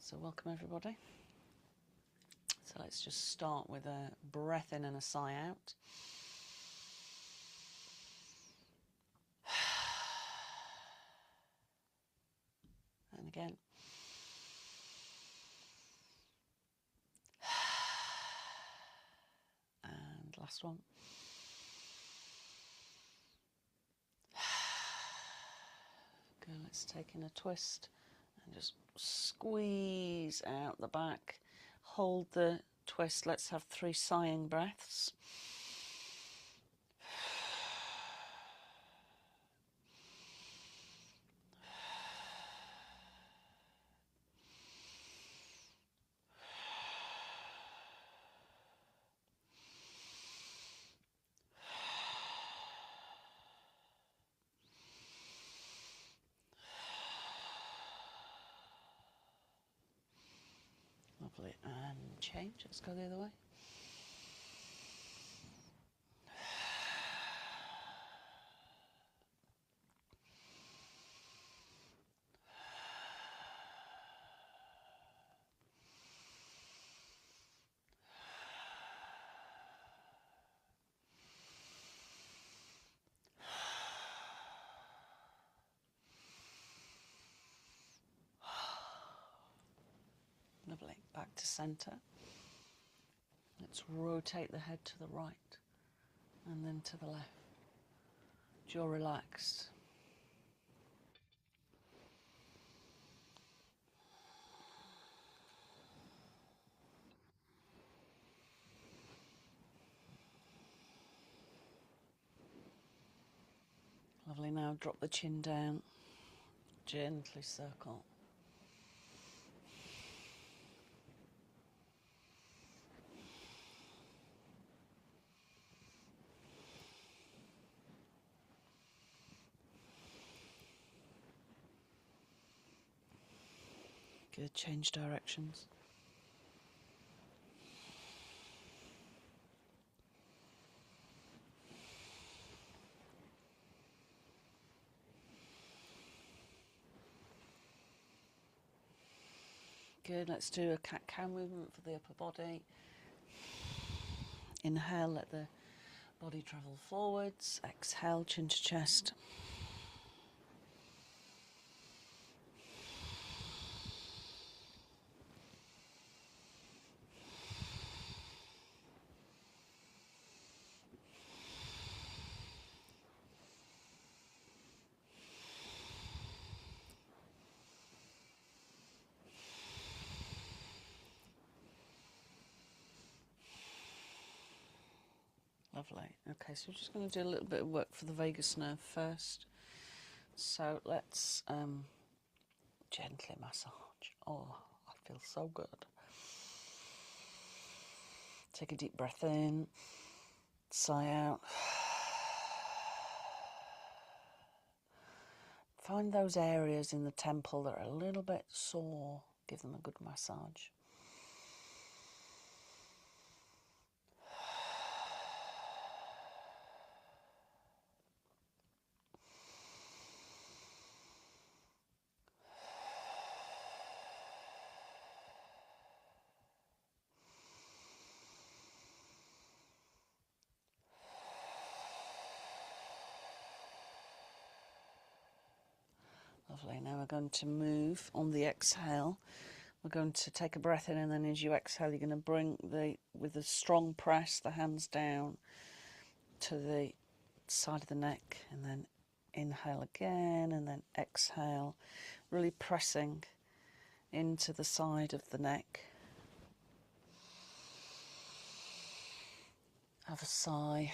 So welcome everybody. So let's just start with a breath in and a sigh out. And again. And last one. Good, let's take in a twist and just squeeze out the back. Hold the twist. Let's have 3 sighing breaths. Lovely, and change. Let's go the other way. Lovely, back to centre. Let's rotate the head to the right and then to the left. Jaw relaxed. Lovely, now drop the chin down, gently circle. Good, change directions. Good, let's do a cat-cow movement for the upper body. Inhale, let the body travel forwards. Exhale, chin to chest. Lovely. Okay, so we're just going to do a little bit of work for the vagus nerve first. So let's gently massage. Oh, I feel so good. Take a deep breath in, sigh out. Find those areas in the temple that are a little bit sore. Give them a good massage. Lovely. Now we're going to move on the exhale. We're going to take a breath in, and then as you exhale, you're going to bring with a strong press, the hands down to the side of the neck, and then inhale again, and then exhale, really pressing into the side of the neck. Have a sigh.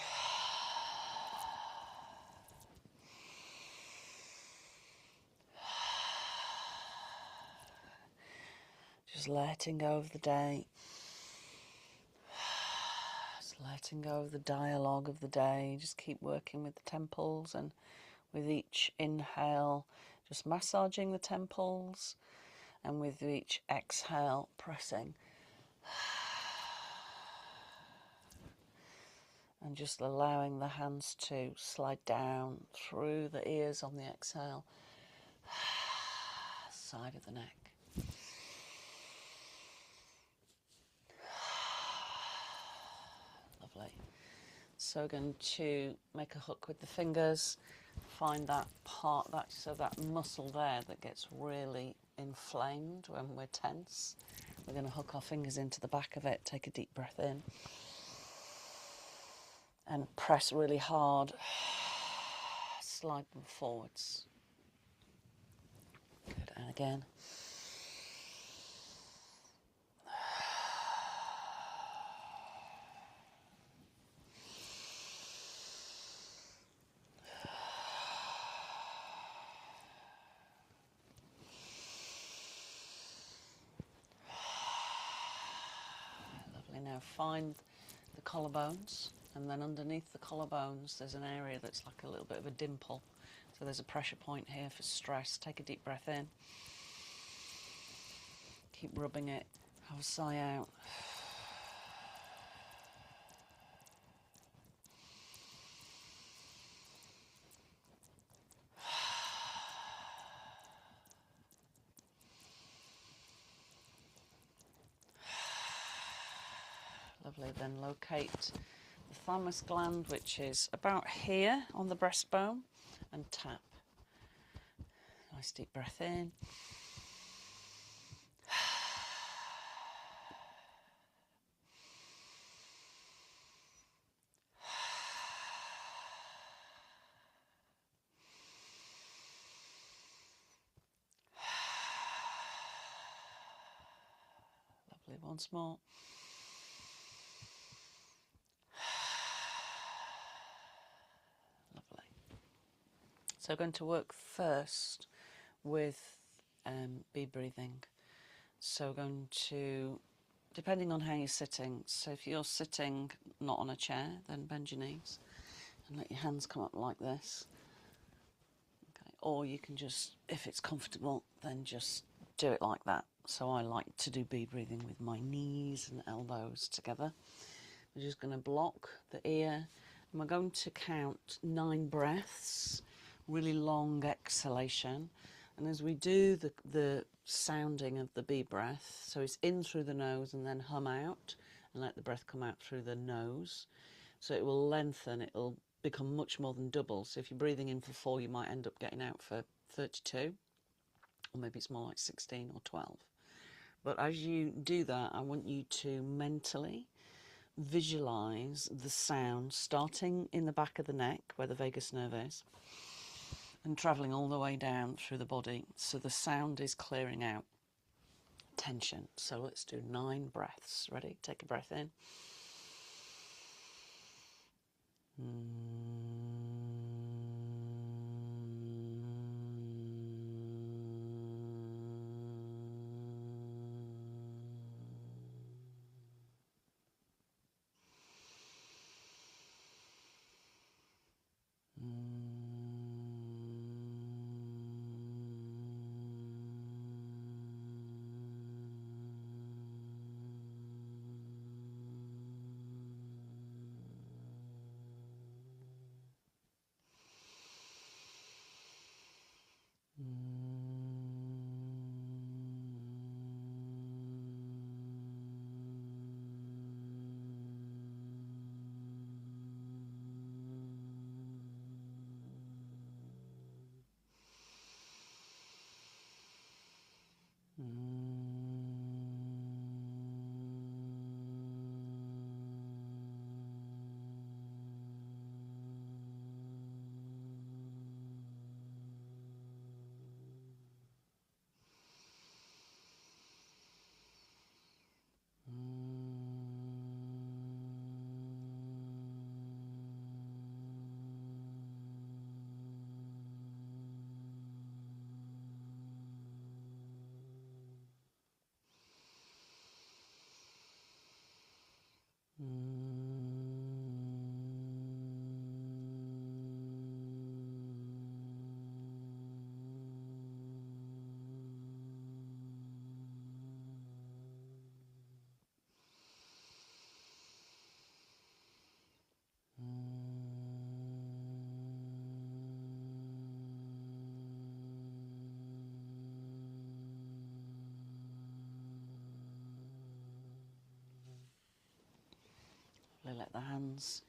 Just letting go of the day. Just letting go of the dialogue of the day. Just keep working with the temples, and with each inhale, just massaging the temples, and with each exhale, pressing. And just allowing the hands to slide down through the ears on the exhale. Side of the neck. So we're going to make a hook with the fingers, find that part, that muscle there that gets really inflamed when we're tense. We're going to hook our fingers into the back of it, take a deep breath in, and press really hard, slide them forwards. Good, and again. Lovely, now find the collarbones, and then underneath the collarbones there's an area that's like a little bit of a dimple. So there's a pressure point here for stress. Take a deep breath in. Keep rubbing it. Have a sigh out. Lovely, then locate the thymus gland, which is about here on the breastbone, and tap. Nice deep breath in. Lovely, once more. Lovely. So we're going to work first with bee breathing. So we're going to, depending on how you're sitting, so if you're sitting not on a chair, then bend your knees and let your hands come up like this. Okay. Or you can just, if it's comfortable, then just do it like that. So I like to do bee breathing with my knees and elbows together. We're just going to block the ear, and we're going to count 9 breaths, really long exhalation. And as we do the sounding of the bee breath, so it's in through the nose and then hum out, and let the breath come out through the nose. So it will lengthen, it will become much more than double. So if you're breathing in for 4, you might end up getting out for 32, or maybe it's more like 16 or 12. But as you do that, I want you to mentally visualize the sound starting in the back of the neck where the vagus nerve is and traveling all the way down through the body, so the sound is clearing out tension. So let's do 9 breaths. Ready? Take a breath in. Let the hands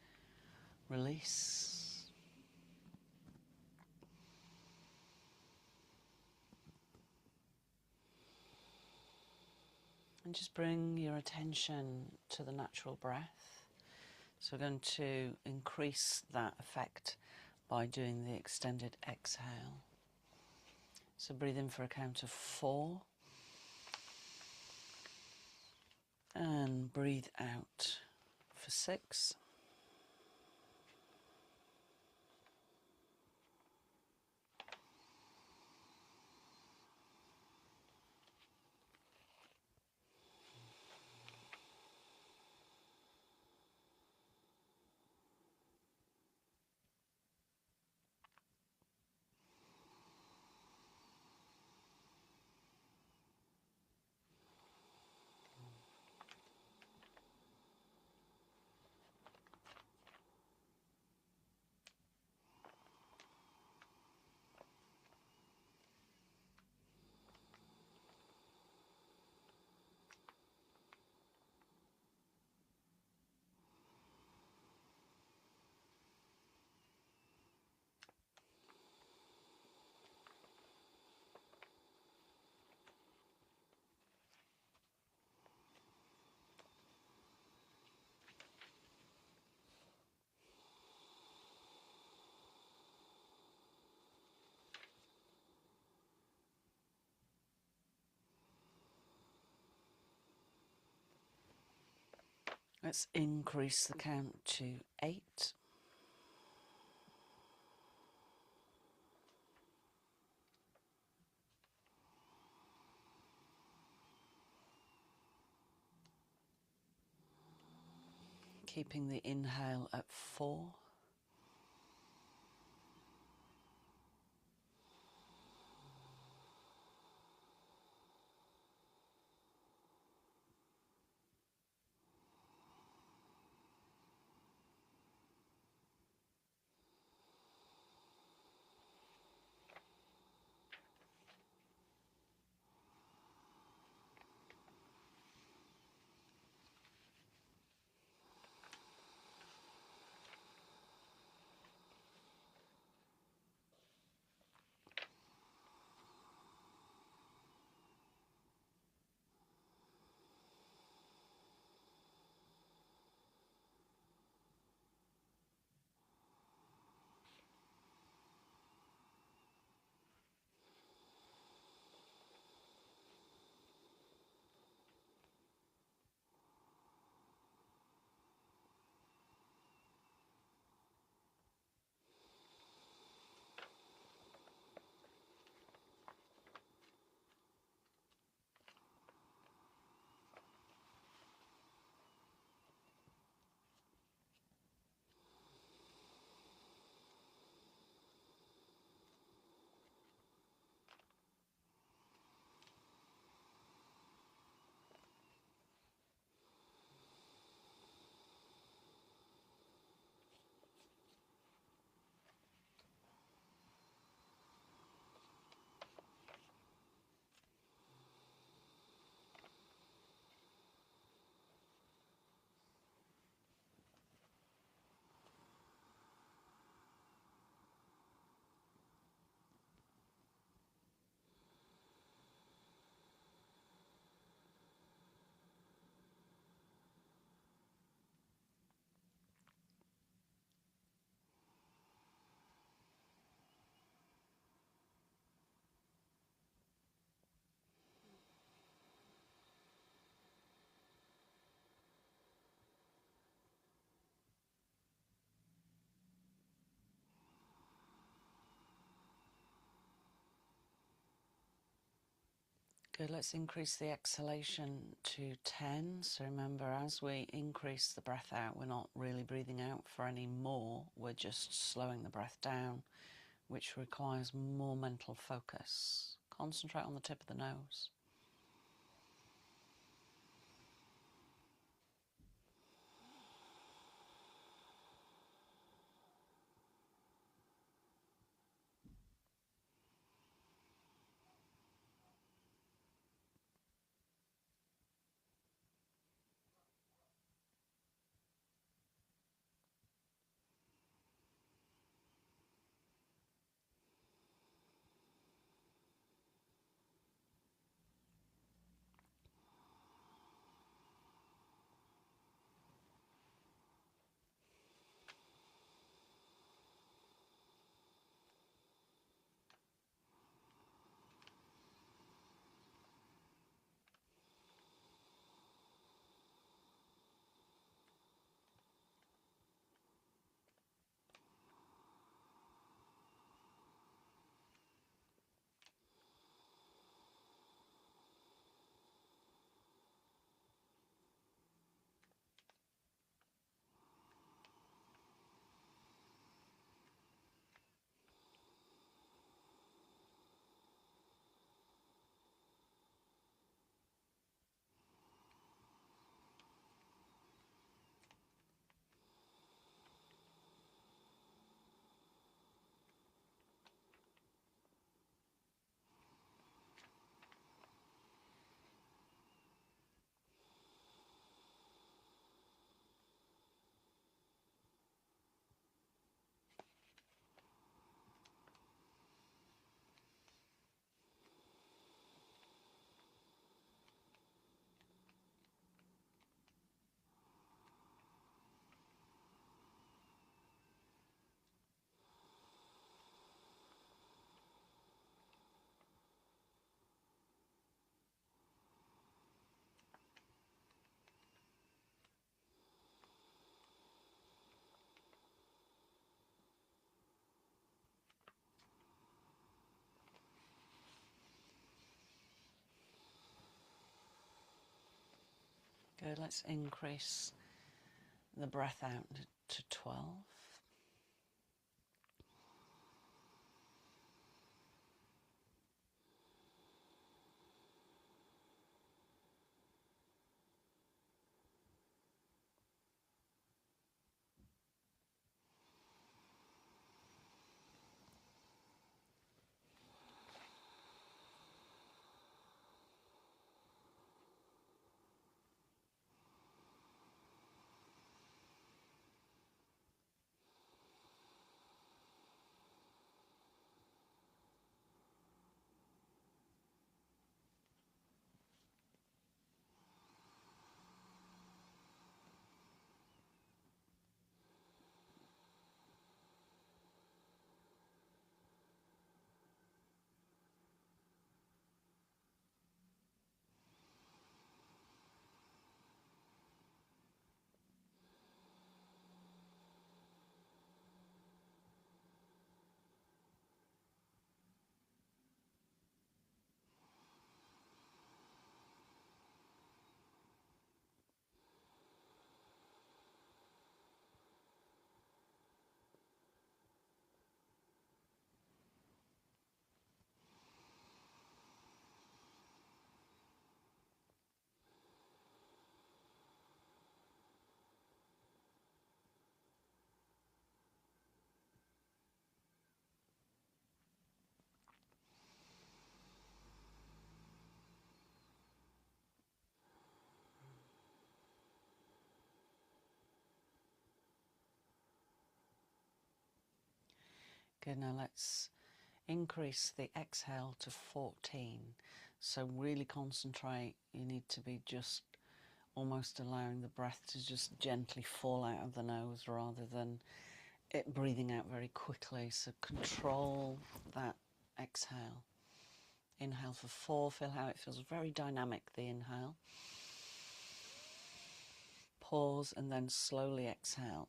release. And just bring your attention to the natural breath. So we're going to increase that effect by doing the extended exhale. So breathe in for a count of 4. And breathe out for 6. Let's increase the count to 8. Keeping the inhale at 4. Good, let's increase the exhalation to 10. So remember, as we increase the breath out, we're not really breathing out for any more. We're just slowing the breath down, which requires more mental focus. Concentrate on the tip of the nose. Good, let's increase the breath out to 12. Good, now let's increase the exhale to 14. So really concentrate. You need to be just almost allowing the breath to just gently fall out of the nose rather than it breathing out very quickly. So control that exhale. Inhale for 4. Feel how it feels very dynamic, the inhale. Pause and then slowly exhale.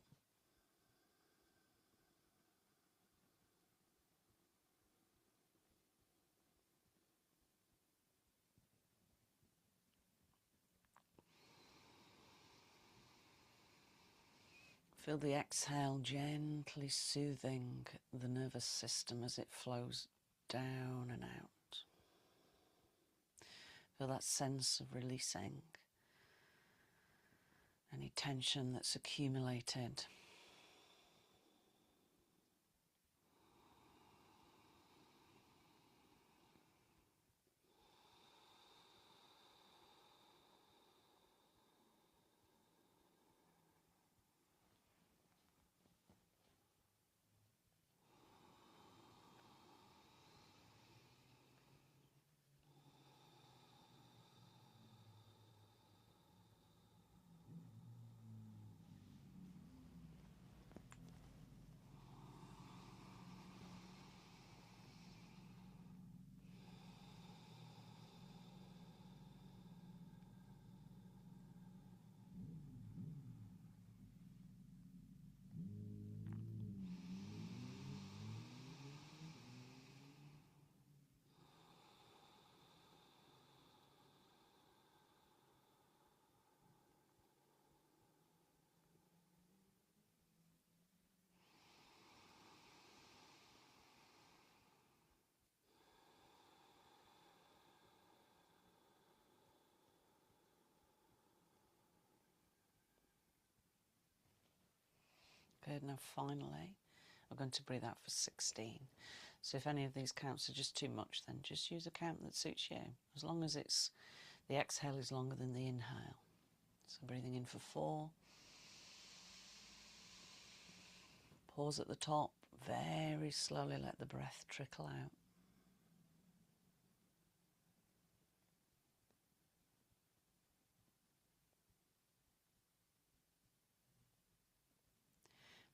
Feel the exhale gently soothing the nervous system as it flows down and out. Feel that sense of releasing any tension that's accumulated. Good, now finally, we're going to breathe out for 16. So if any of these counts are just too much, then just use a count that suits you, as long as the exhale is longer than the inhale. So breathing in for 4. Pause at the top, very slowly let the breath trickle out.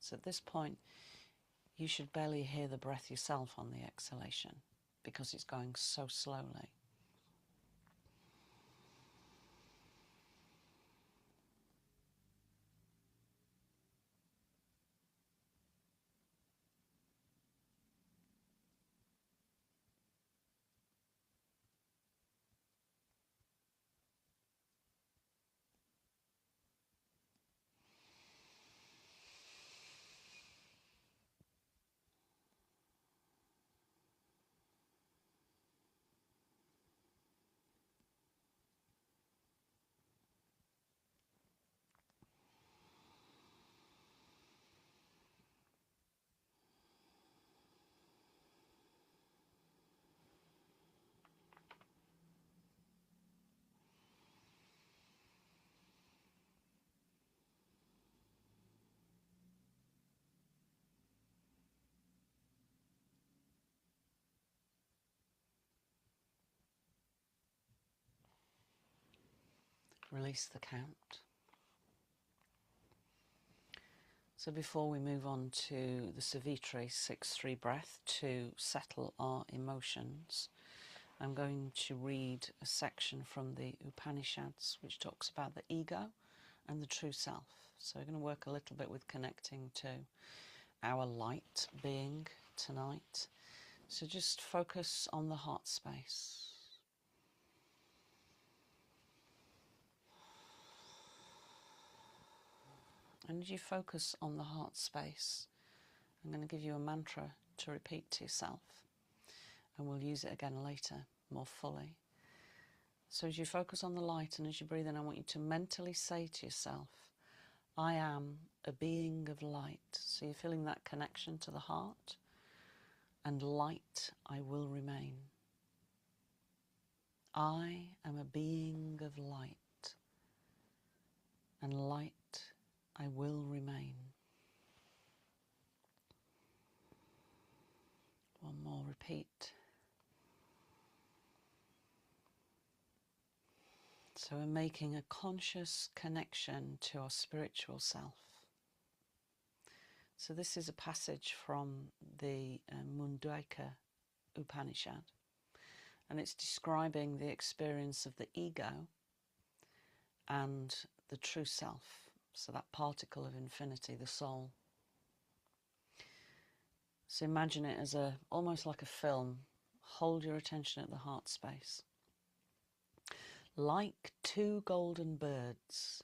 So at this point, you should barely hear the breath yourself on the exhalation because it's going so slowly. Release the count. So before we move on to the Savitri 6-3 breath to settle our emotions, I'm going to read a section from the Upanishads which talks about the ego and the true self. So we're going to work a little bit with connecting to our light being tonight. So just focus on the heart space. And as you focus on the heart space, I'm going to give you a mantra to repeat to yourself. And we'll use it again later, more fully. So as you focus on the light and as you breathe in, I want you to mentally say to yourself, I am a being of light. So you're feeling that connection to the heart. And light I will remain. I am a being of light. And light I will remain. One more, repeat. So we're making a conscious connection to our spiritual self. So this is a passage from the Mundaka Upanishad, and it's describing the experience of the ego and the true self, so that particle of infinity, the soul. So imagine it as almost like a film. Hold your attention at the heart space. Like two golden birds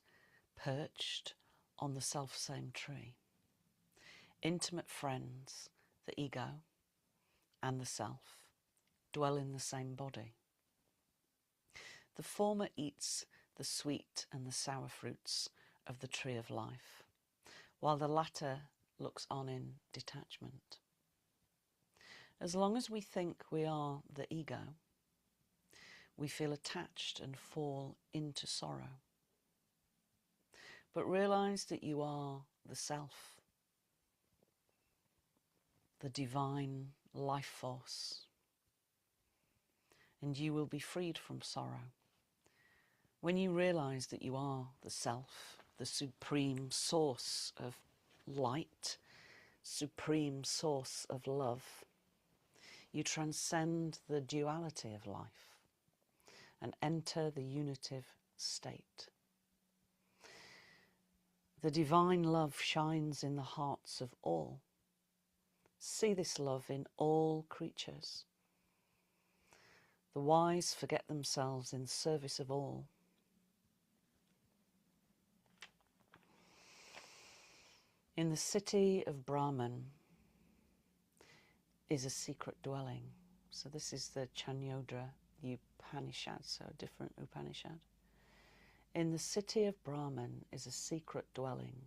perched on the self-same tree. Intimate friends, the ego and the self, dwell in the same body. The former eats the sweet and the sour fruits of the tree of life, while the latter looks on in detachment. As long as we think we are the ego, we feel attached and fall into sorrow. But realize that you are the self, the divine life force, and you will be freed from sorrow. When you realize that you are the self, the supreme source of light, supreme source of love, you transcend the duality of life and enter the unitive state. The divine love shines in the hearts of all. See this love in all creatures. The wise forget themselves in service of all. In the city of Brahman is a secret dwelling. So this is the Chanyodra Upanishad, so a different Upanishad. In the city of Brahman is a secret dwelling,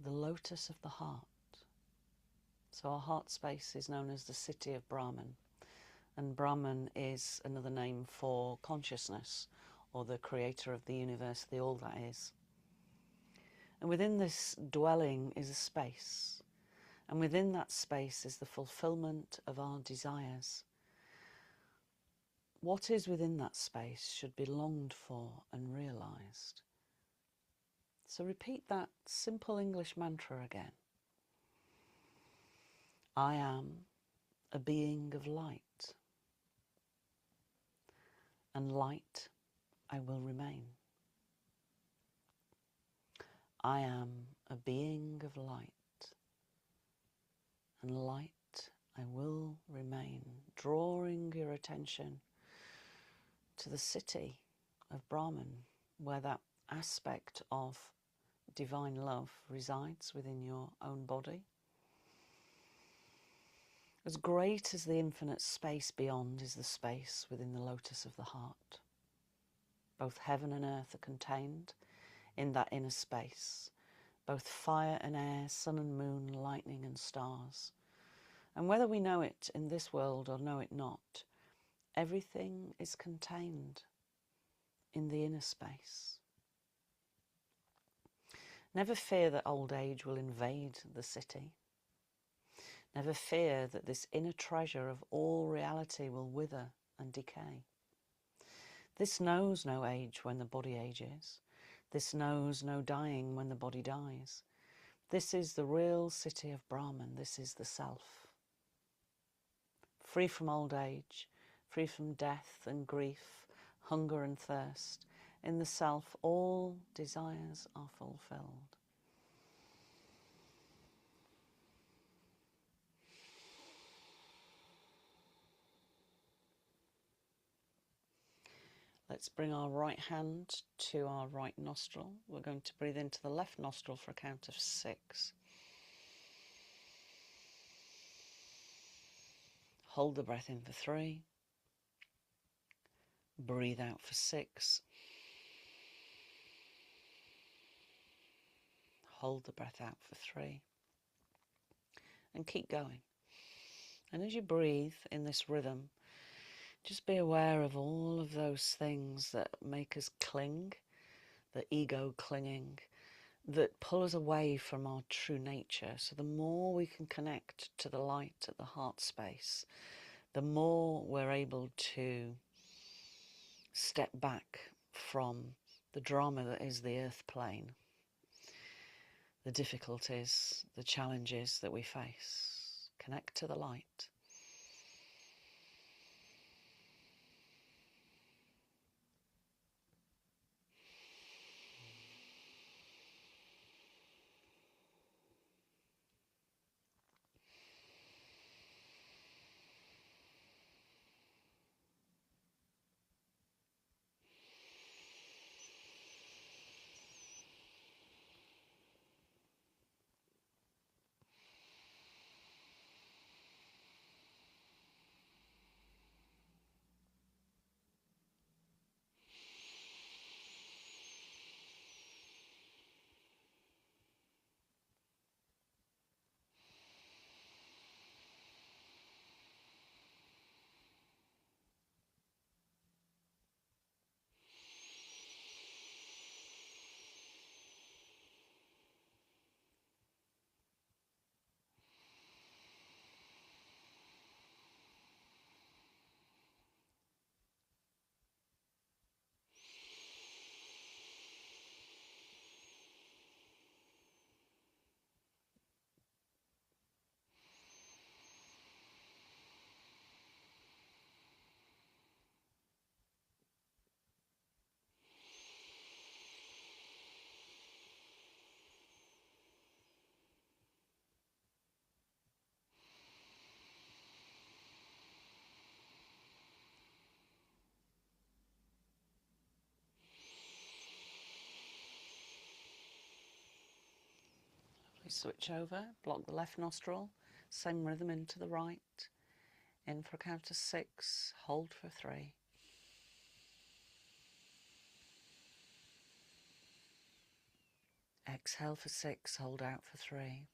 the lotus of the heart. So our heart space is known as the city of Brahman. And Brahman is another name for consciousness, or the creator of the universe, the all that is. And within this dwelling is a space. And within that space is the fulfillment of our desires. What is within that space should be longed for and realized. So repeat that simple English mantra again. I am a being of light, and light I will remain. I am a being of light, and light I will remain. Drawing your attention to the city of Brahman, where that aspect of divine love resides within your own body. As great as the infinite space beyond is the space within the lotus of the heart. Both heaven and earth are contained in that inner space. Both fire and air, sun and moon, lightning and stars. And whether we know it in this world or know it not, everything is contained in the inner space. Never fear that old age will invade the city. Never fear that this inner treasure of all reality will wither and decay. This knows no age when the body ages. This knows no dying when the body dies. This is the real city of Brahman. This is the self. Free from old age, free from death and grief, hunger and thirst. In the self, all desires are fulfilled. Let's bring our right hand to our right nostril. We're going to breathe into the left nostril for a count of 6. Hold the breath in for 3. Breathe out for 6. Hold the breath out for 3. And keep going. And as you breathe in this rhythm, just be aware of all of those things that make us cling, the ego clinging, that pull us away from our true nature. So the more we can connect to the light at the heart space, the more we're able to step back from the drama that is the earth plane, the difficulties, the challenges that we face. Connect to the light. We switch over, block the left nostril, same rhythm into the right. In for a count of 6, hold for 3. Exhale for 6, hold out for 3.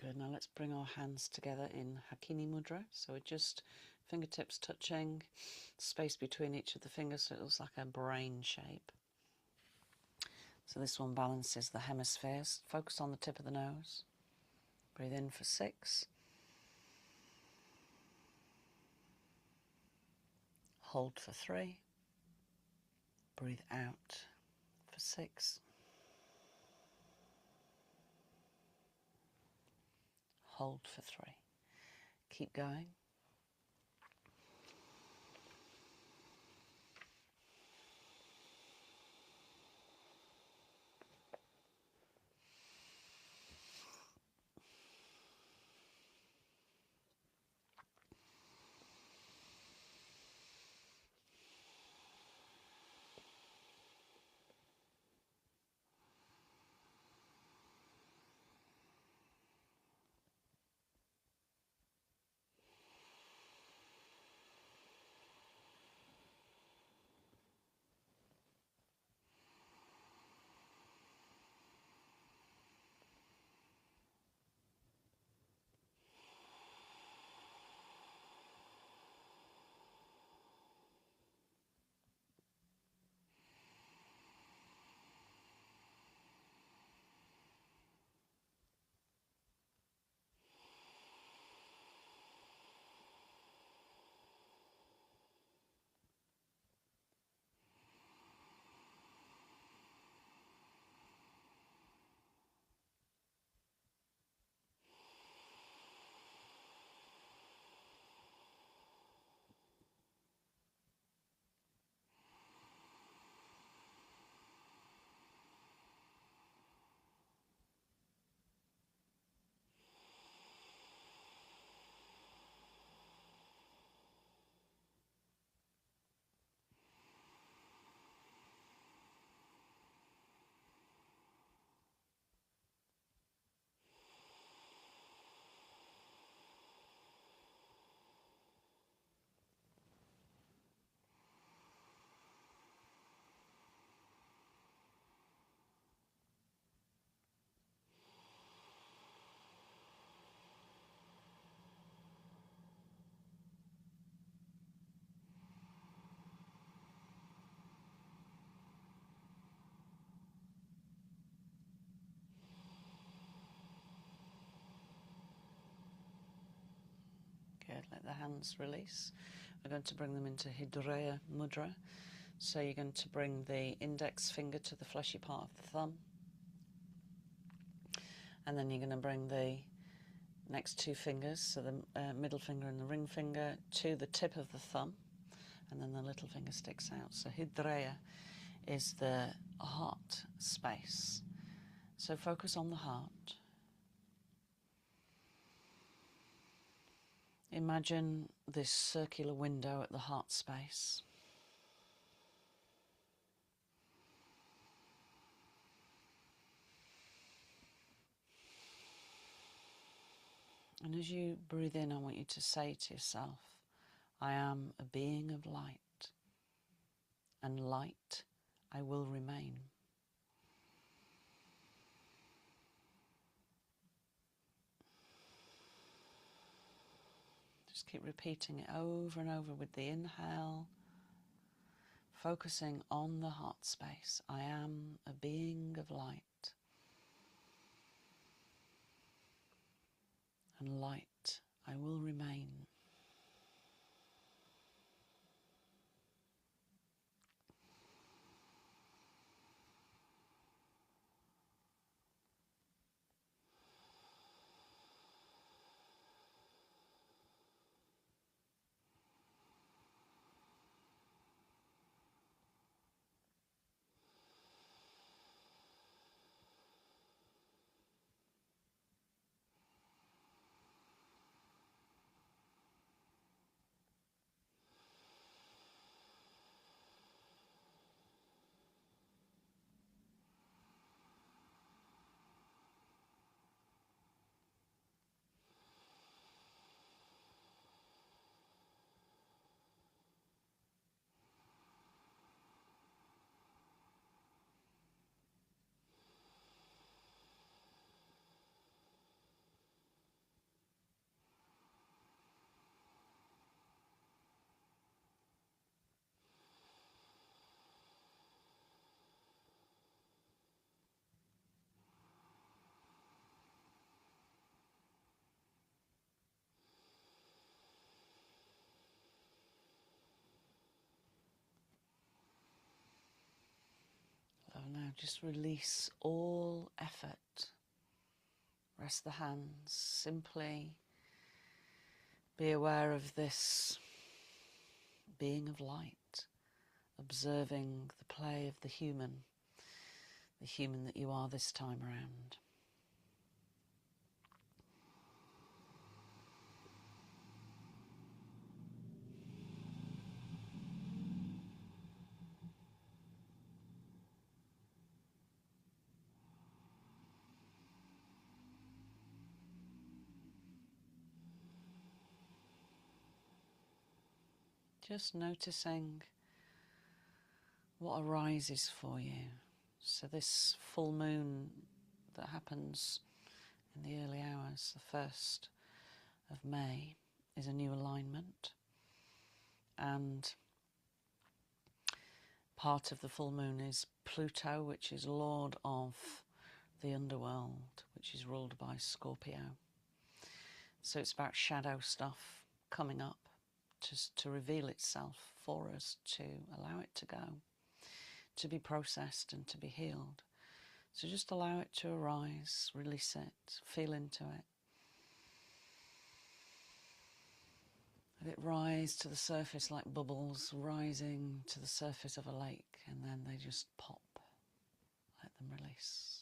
Good, now let's bring our hands together in Hakini Mudra. So we're just fingertips touching, space between each of the fingers so it looks like a brain shape. So this one balances the hemispheres. Focus on the tip of the nose. Breathe in for 6. Hold for 3. Breathe out for 6. Hold for 3. Keep going. Good, let the hands release. We're going to bring them into Hidreya Mudra. So you're going to bring the index finger to the fleshy part of the thumb. And then you're going to bring the next 2 fingers, so the middle finger and the ring finger, to the tip of the thumb. And then the little finger sticks out. So Hidreya is the heart space. So focus on the heart. Imagine this circular window at the heart space. And as you breathe in, I want you to say to yourself, I am a being of light, and light I will remain. Just keep repeating it over and over with the inhale, focusing on the heart space. I am a being of light, and light I will remain. just release all effort. Rest the hands. Simply be aware of this being of light, observing the play of the human that you are this time around. Just noticing what arises for you. So this full moon that happens in the early hours, the 1st of May, is a new alignment. And part of the full moon is Pluto, which is Lord of the underworld, which is ruled by Scorpio. So it's about shadow stuff coming up to reveal itself for us, to allow it to go, to be processed and to be healed. So just allow it to arise, release it, feel into it. Let it rise to the surface like bubbles rising to the surface of a lake, and then they just pop. Let them release.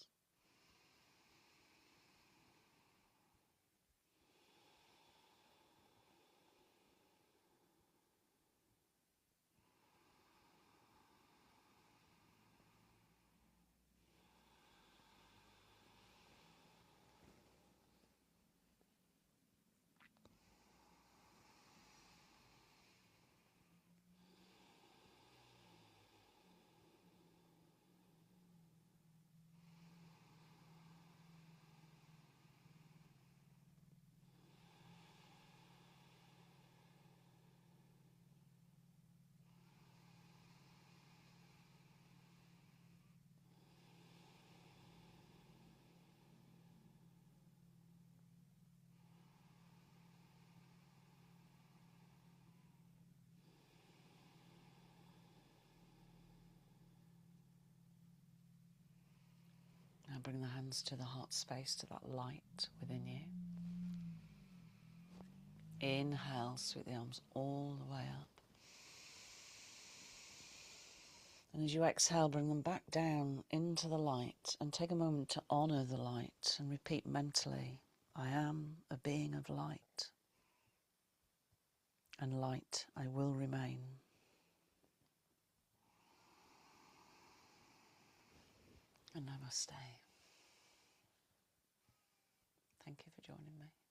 Now bring the hands to the heart space, to that light within you. Inhale, sweep the arms all the way up. And as you exhale, bring them back down into the light, and take a moment to honour the light and repeat mentally, I am a being of light, and light I will remain. And namaste. Thank you for joining me.